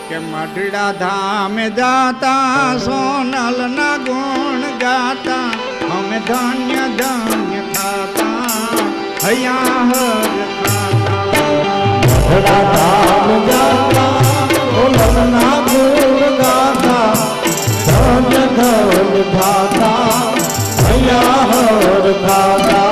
કે મઢડા ધામ જાતા સોનલ ના ગુણ ગાતા અમે ધન્ય ધન્ય થાતા હૈયા હર મઢડા ધામ જાતા સોનલ ના ગુણ ગાતા ધન્ય ધન્ય થાતા હૈયા હર થાતા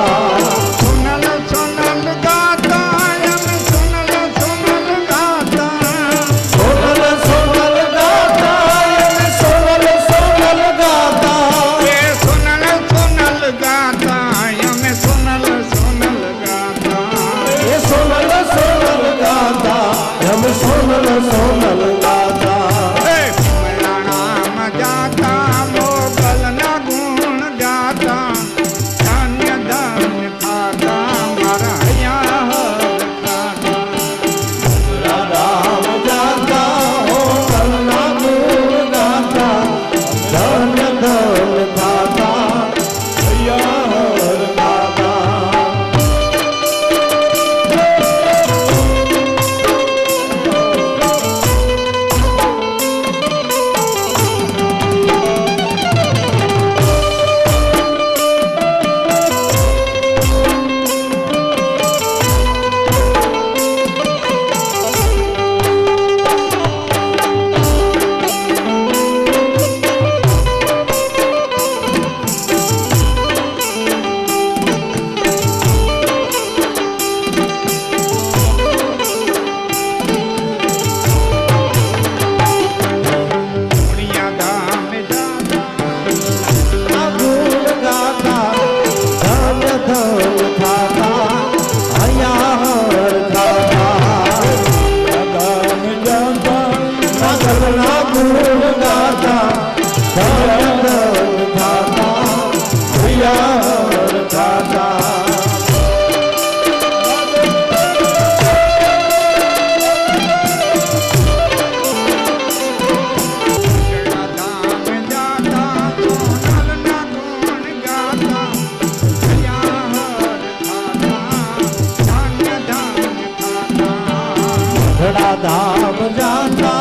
સોનલ ગાતા રામ જાતા મોગલ ના ગુણ ગાતા ધન્ય ધન્ય થાતા મારા હૈયા હર થાતા રામ જાતા મોગલ ના ગુણ ગાતા ધન્ય ધન્ય થાતા હૈયા હર થાતા ધામ જાતા